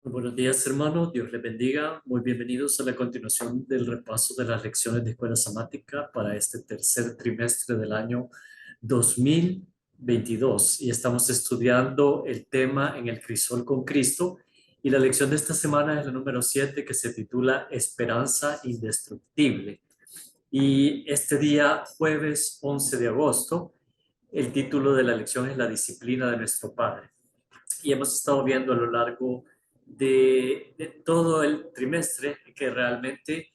Muy buenos días, hermanos. Dios les bendiga. Muy bienvenidos a la continuación del repaso de las lecciones de Escuela Sabática para este tercer trimestre del año 2022. Y estamos estudiando el tema En el crisol con Cristo. Y la lección de esta semana es la número 7, que se titula Esperanza Indestructible. Y este día, jueves 11 de agosto, el título de la lección es La disciplina de nuestro Padre. Y hemos estado viendo a lo largo de todo el trimestre que realmente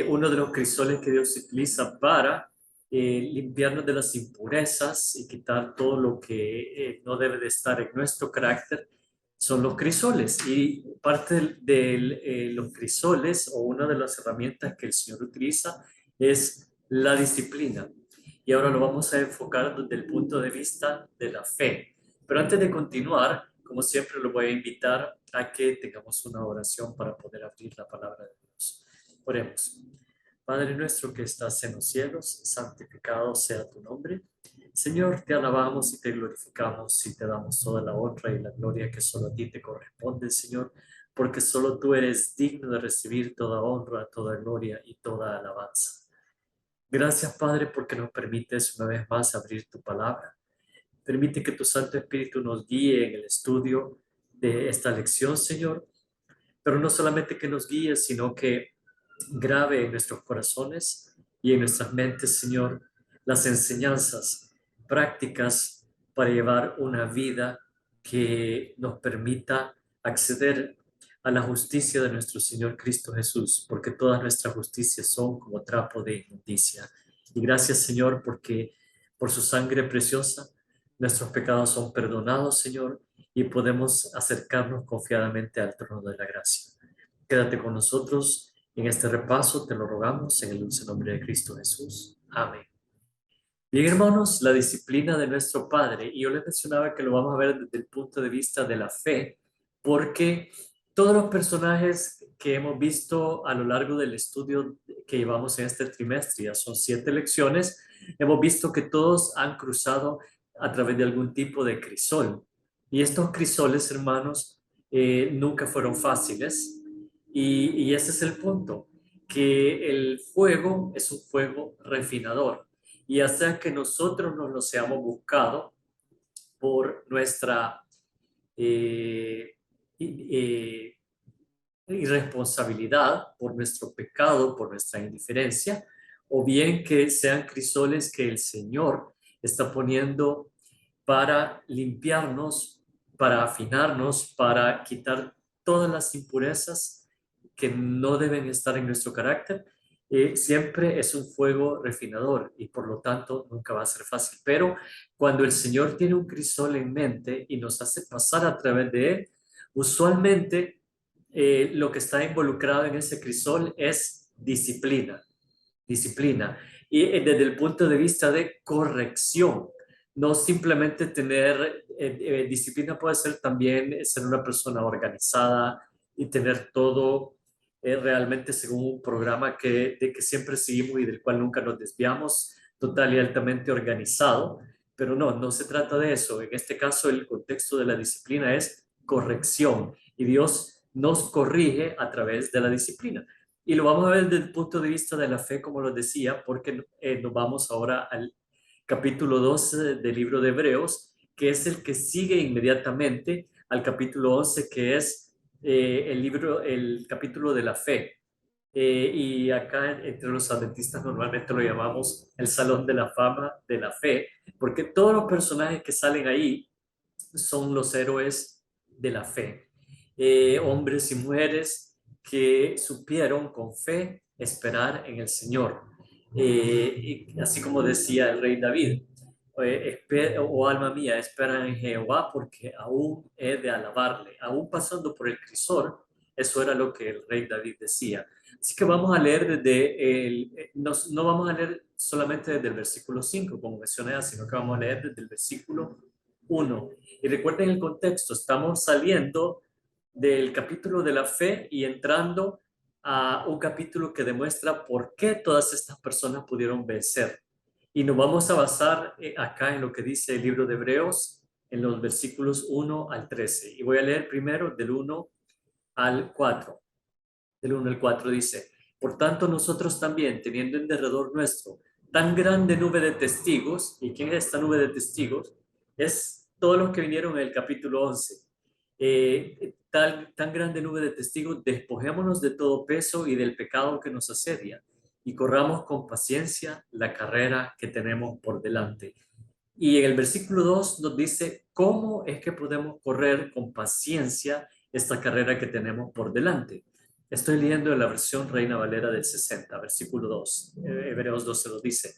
uno de los crisoles que Dios utiliza para limpiarnos de las impurezas y quitar todo lo que no debe de estar en nuestro carácter son los crisoles. Y parte de los crisoles, o una de las herramientas que el Señor utiliza, es la disciplina. Y ahora lo vamos a enfocar desde el punto de vista de la fe. Pero antes de continuar, como siempre, lo voy a invitar a que tengamos una oración para poder abrir la palabra de Dios. Oremos. Padre nuestro que estás en los cielos, santificado sea tu nombre. Señor, te alabamos y te glorificamos y te damos toda la honra y la gloria que solo a ti te corresponde, Señor, porque solo tú eres digno de recibir toda honra, toda gloria y toda alabanza. Gracias, Padre, porque nos permites una vez más abrir tu palabra. Permite que tu Santo Espíritu nos guíe en el estudio de esta lección, Señor, pero no solamente que nos guíe, sino que grave en nuestros corazones y en nuestras mentes, Señor, las enseñanzas prácticas para llevar una vida que nos permita acceder a la justicia de nuestro Señor Cristo Jesús, porque todas nuestras justicias son como trapo de inmundicia. Y gracias, Señor, porque por su sangre preciosa nuestros pecados son perdonados, Señor, y podemos acercarnos confiadamente al trono de la gracia. Quédate con nosotros en este repaso, te lo rogamos en el dulce nombre de Cristo Jesús. Amén. Bien, hermanos, la disciplina de nuestro Padre, y yo les mencionaba que lo vamos a ver desde el punto de vista de la fe, porque todos los personajes que hemos visto a lo largo del estudio que llevamos en este trimestre, ya son 7 lecciones, hemos visto que todos han cruzado a través de algún tipo de crisol. Y estos crisoles, hermanos, nunca fueron fáciles. Y ese es el punto, que el fuego es un fuego refinador. Y hasta que nosotros nos lo seamos buscado por nuestra eh, eh, irresponsabilidad, por nuestro pecado, por nuestra indiferencia, o bien que sean crisoles que el Señor está poniendo para limpiarnos, para afinarnos, para quitar todas las impurezas que no deben estar en nuestro carácter. Siempre es un fuego refinador y por lo tanto nunca va a ser fácil. Pero cuando el Señor tiene un crisol en mente y nos hace pasar a través de él, usualmente lo que está involucrado en ese crisol es disciplina, disciplina. Y desde el punto de vista de corrección, no simplemente tener disciplina, puede ser también ser una persona organizada y tener todo realmente según un programa de que siempre seguimos y del cual nunca nos desviamos, total y altamente organizado. Pero no, no se trata de eso. En este caso, el contexto de la disciplina es corrección y Dios nos corrige a través de la disciplina. Y lo vamos a ver desde el punto de vista de la fe, como lo decía, porque nos vamos ahora al capítulo 12 del libro de Hebreos, que es el que sigue inmediatamente al capítulo 11, que es el capítulo de la fe. Y acá entre los adventistas normalmente lo llamamos el Salón de la Fama de la Fe, porque todos los personajes que salen ahí son los héroes de la fe. Hombres y mujeres que supieron con fe esperar en el Señor. Y así como decía el rey David, oh alma mía, espera en Jehová porque aún he de alabarle. Aún pasando por el crisol, eso era lo que el rey David decía. Así que vamos a leer no vamos a leer solamente desde el versículo 5 como mencioné, sino que vamos a leer desde el versículo 1. Y recuerden el contexto, estamos saliendo del capítulo de la fe y entrando a un capítulo que demuestra por qué todas estas personas pudieron vencer. Y nos vamos a basar acá en lo que dice el libro de Hebreos, en los versículos 1 al 13. Y voy a leer primero del 1 al 4. Del 1 al 4 dice, por tanto nosotros también, teniendo en derredor nuestro tan grande nube de testigos, ¿y quién es esta nube de testigos? Es todos los que vinieron en el capítulo 11. Tan grande nube de testigos, despojémonos de todo peso y del pecado que nos asedia y corramos con paciencia la carrera que tenemos por delante. Y en el versículo 2 nos dice cómo es que podemos correr con paciencia esta carrera que tenemos por delante. Estoy leyendo en la versión Reina Valera del 60, versículo 2. Hebreos 12 nos dice,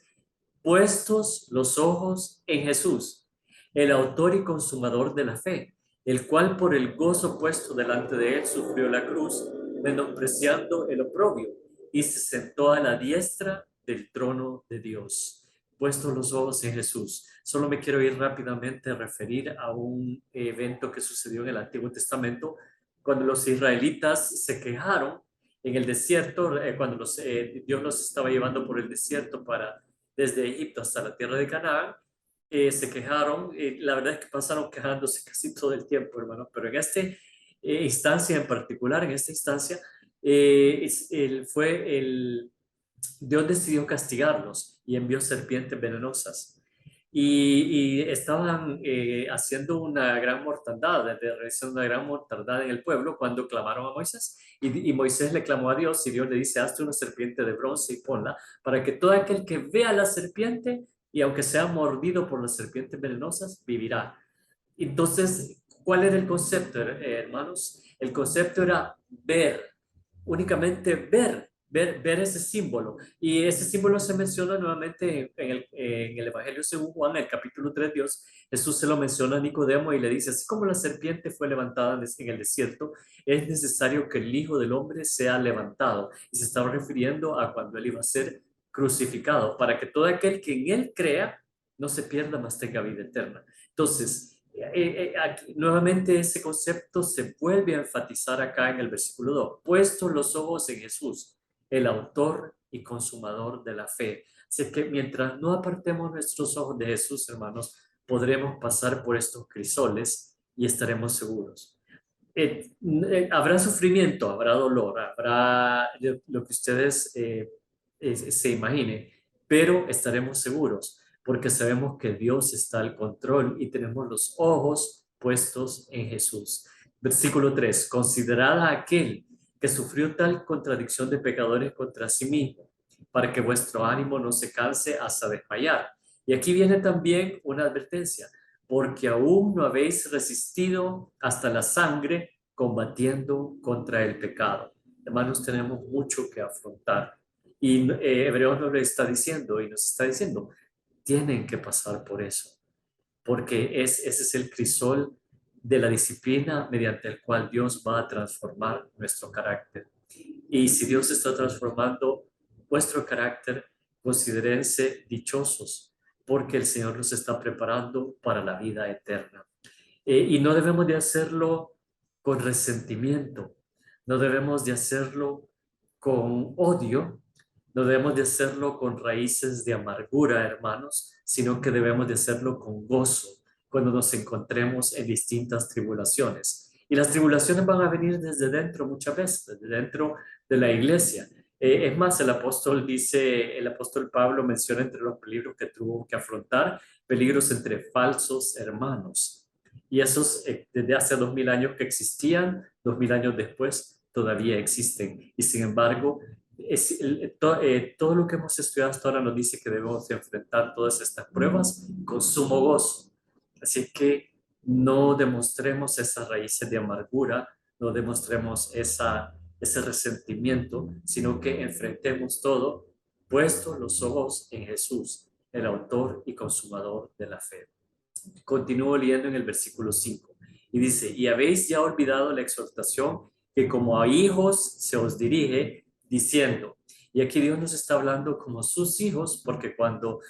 puestos los ojos en Jesús, el autor y consumador de la fe, el cual por el gozo puesto delante de él sufrió la cruz, menospreciando el oprobio, y se sentó a la diestra del trono de Dios. Puestos los ojos en Jesús. Solo me quiero ir rápidamente a referir a un evento que sucedió en el Antiguo Testamento, cuando los israelitas se quejaron en el desierto, cuando Dios los estaba llevando por el desierto desde Egipto hasta la tierra de Canaán. Se quejaron, la verdad es que pasaron quejándose casi todo el tiempo, hermano, pero en esta instancia en particular, en esta instancia, Dios decidió castigarlos y envió serpientes venenosas. Y estaban haciendo una gran mortandad, realizando una gran mortandad en el pueblo cuando clamaron a Moisés. Y Moisés le clamó a Dios y Dios le dice, hazte una serpiente de bronce y ponla para que todo aquel que vea la serpiente y aunque sea mordido por las serpientes venenosas, vivirá. Entonces, ¿cuál era el concepto, hermanos? El concepto era ver, únicamente ver ese símbolo. Y ese símbolo se menciona nuevamente en el Evangelio según Juan, en el capítulo 3, Jesús se lo menciona a Nicodemo y le dice, así como la serpiente fue levantada en el desierto, es necesario que el Hijo del Hombre sea levantado. Y se estaba refiriendo a cuando él iba a ser crucificado, para que todo aquel que en él crea no se pierda, mas tenga vida eterna. Entonces, nuevamente ese concepto se vuelve a enfatizar acá en el versículo 2. Puestos los ojos en Jesús, el autor y consumador de la fe. Así que mientras no apartemos nuestros ojos de Jesús, hermanos, podremos pasar por estos crisoles y estaremos seguros. Habrá sufrimiento, habrá dolor, habrá lo que ustedes se imaginen, pero estaremos seguros porque sabemos que Dios está al control y tenemos los ojos puestos en Jesús. Versículo 3, considerad a aquel que sufrió tal contradicción de pecadores contra sí mismo, para que vuestro ánimo no se canse hasta desmayar. Y aquí viene también una advertencia, porque aún no habéis resistido hasta la sangre combatiendo contra el pecado. Hermanos, tenemos mucho que afrontar. Y Hebreos nos lo está diciendo y nos está diciendo, tienen que pasar por eso, porque ese es el crisol de la disciplina mediante el cual Dios va a transformar nuestro carácter. Y si Dios está transformando vuestro carácter, considérense dichosos, porque el Señor nos está preparando para la vida eterna. Y no debemos de hacerlo con resentimiento, no debemos de hacerlo con odio, no debemos de hacerlo con raíces de amargura, hermanos, sino que debemos de hacerlo con gozo cuando nos encontremos en distintas tribulaciones. Y las tribulaciones van a venir desde dentro muchas veces, desde dentro de la iglesia. Es más, el apóstol Pablo menciona entre los peligros que tuvo que afrontar, peligros entre falsos hermanos. Y esos desde hace 2000 años que existían, 2000 años después todavía existen. Y sin embargo, todo lo que hemos estudiado hasta ahora nos dice que debemos de enfrentar todas estas pruebas con sumo gozo. Así que no demostremos esas raíces de amargura, no demostremos ese resentimiento, sino que enfrentemos todo puestos los ojos en Jesús, el autor y consumador de la fe. Continúo leyendo en el versículo 5 y dice, y habéis ya olvidado la exhortación que como a hijos se os dirige, diciendo, y aquí Dios nos está hablando como sus hijos, porque cuando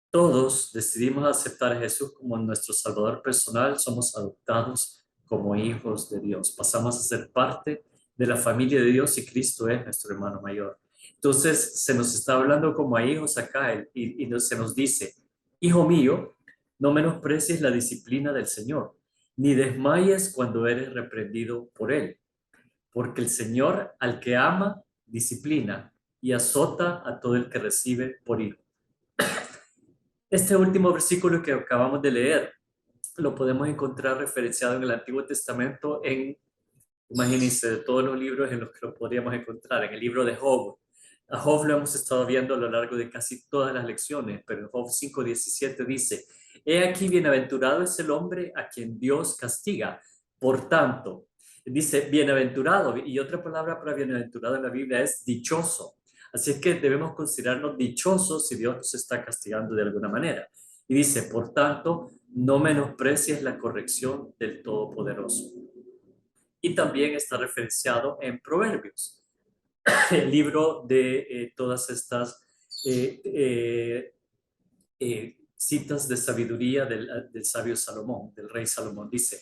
todos decidimos aceptar a Jesús como nuestro Salvador personal, somos adoptados como hijos de Dios, pasamos a ser parte de la familia de Dios y Cristo es nuestro hermano mayor. Entonces se nos está hablando como a hijos acá y se nos dice, hijo mío, no menosprecies la disciplina del Señor, ni desmayes cuando eres reprendido por Él, porque el Señor al que ama, disciplina y azota a todo el que recibe por hijo. Este último versículo que acabamos de leer lo podemos encontrar referenciado en el Antiguo Testamento en, imagínense, de todos los libros en los que lo podríamos encontrar, en el libro de Job. A Job lo hemos estado viendo a lo largo de casi todas las lecciones, pero en Job 5:17 dice, he aquí bienaventurado es el hombre a quien Dios castiga. Por tanto, dice bienaventurado, y otra palabra para bienaventurado en la Biblia es dichoso. Así es que debemos considerarnos dichosos si Dios nos está castigando de alguna manera. Y dice, por tanto, no menosprecies la corrección del Todopoderoso. Y también está referenciado en Proverbios, el libro de todas estas eh, eh, citas de sabiduría del sabio Salomón, del rey Salomón. Dice,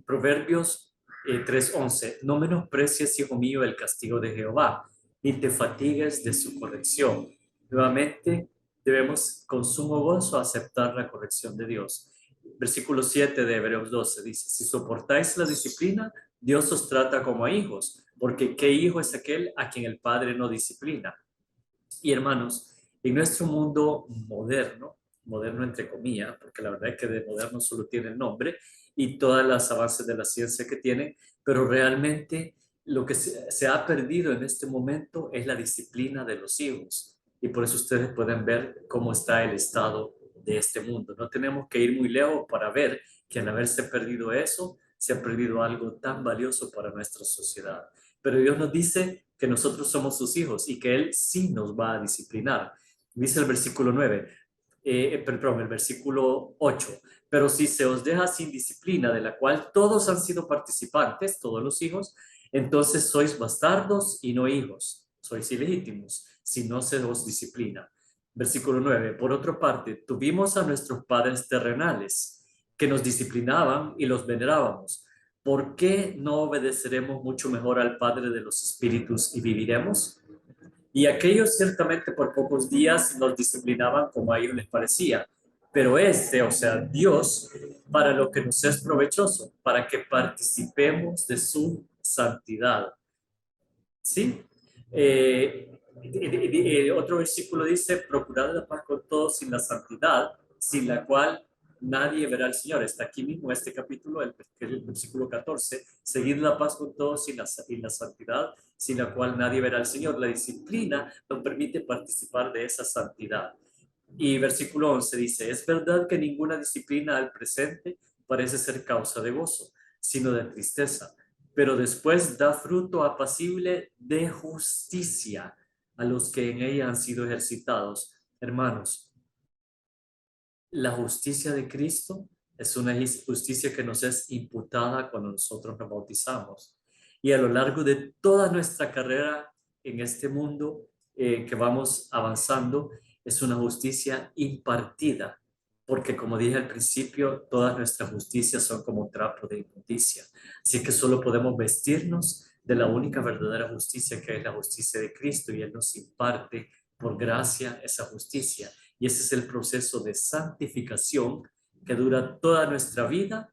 Proverbios 3:11, no menosprecies, hijo mío, el castigo de Jehová, ni te fatigues de su corrección. Nuevamente, debemos con sumo gozo aceptar la corrección de Dios. Versículo 7 de Hebreos 12 dice, si soportáis la disciplina, Dios os trata como a hijos, porque ¿qué hijo es aquel a quien el Padre no disciplina? Y hermanos, en nuestro mundo moderno, moderno entre comillas, porque la verdad es que de moderno solo tiene el nombre y todas las avances de la ciencia que tienen, pero realmente lo que se ha perdido en este momento es la disciplina de los hijos. Y por eso ustedes pueden ver cómo está el estado de este mundo. No tenemos que ir muy lejos para ver que al haberse perdido eso, se ha perdido algo tan valioso para nuestra sociedad. Pero Dios nos dice que nosotros somos sus hijos y que Él sí nos va a disciplinar. Dice el versículo 9, perdón, el versículo 8, pero si se os deja sin disciplina, de la cual todos han sido participantes, todos los hijos, entonces sois bastardos y no hijos, sois ilegítimos, si no se os disciplina. Versículo 9, por otra parte, tuvimos a nuestros padres terrenales que nos disciplinaban y los venerábamos. ¿Por qué no obedeceremos mucho mejor al Padre de los Espíritus y viviremos? Y aquellos ciertamente por pocos días nos disciplinaban como a ellos les parecía, pero este, o sea, Dios, para lo que nos es provechoso, para que participemos de su santidad. ¿Sí? Otro versículo dice, procurad la paz con todos sin la santidad, sin la cual nadie verá al Señor. Está aquí mismo este capítulo, el versículo 14. Seguid la paz con todos sin la santidad, sin la cual nadie verá al Señor. La disciplina nos permite participar de esa santidad. Y versículo 11 dice, es verdad que ninguna disciplina al presente parece ser causa de gozo, sino de tristeza, pero después da fruto apacible de justicia a los que en ella han sido ejercitados. Hermanos, la justicia de Cristo es una justicia que nos es imputada cuando nosotros nos bautizamos. Y a lo largo de toda nuestra carrera en este mundo que vamos avanzando, es una justicia impartida, porque como dije al principio, todas nuestras justicias son como trapo de inmundicia. Así que solo podemos vestirnos de la única verdadera justicia, que es la justicia de Cristo, y Él nos imparte por gracia esa justicia. Y ese es el proceso de santificación que dura toda nuestra vida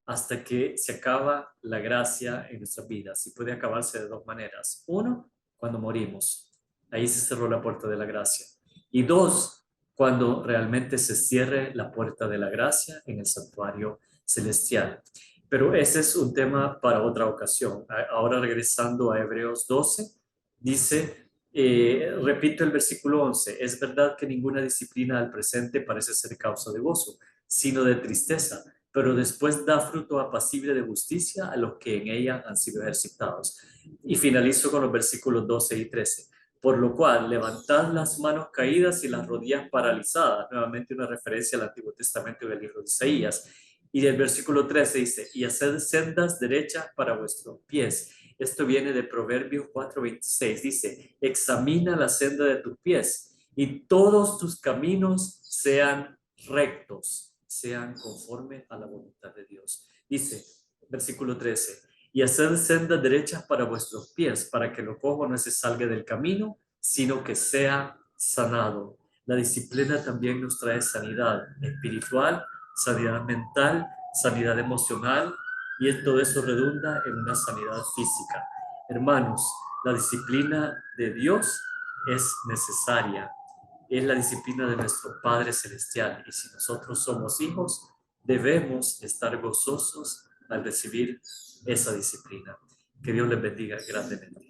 hasta que se acaba la gracia en nuestras vidas. Y puede acabarse de dos maneras. Uno, cuando morimos. Ahí se cerró la puerta de la gracia. Y dos, cuando realmente se cierre la puerta de la gracia en el santuario celestial. Pero ese es un tema para otra ocasión. Ahora regresando a Hebreos 12, dice, repito el versículo 11, es verdad que ninguna disciplina al presente parece ser causa de gozo, sino de tristeza, pero después da fruto apacible de justicia a los que en ella han sido ejercitados. Y finalizo con los versículos 12 y 13. Por lo cual, levantad las manos caídas y las rodillas paralizadas. Nuevamente una referencia al Antiguo Testamento del libro de Isaías. Y el versículo 13 dice, y haced sendas derechas para vuestros pies. Esto viene de Proverbios 4:26. Dice, examina la senda de tus pies y todos tus caminos sean rectos, sean conforme a la voluntad de Dios. Dice, versículo 13, y haced sendas derechas para vuestros pies, para que lo cojo no se salga del camino, sino que sea sanado. La disciplina también nos trae sanidad espiritual, sanidad mental, sanidad emocional, y todo eso redunda en una sanidad física. Hermanos, la disciplina de Dios es necesaria. Es la disciplina de nuestro Padre Celestial. Y si nosotros somos hijos, debemos estar gozosos al recibir esa disciplina. Que Dios les bendiga grandemente.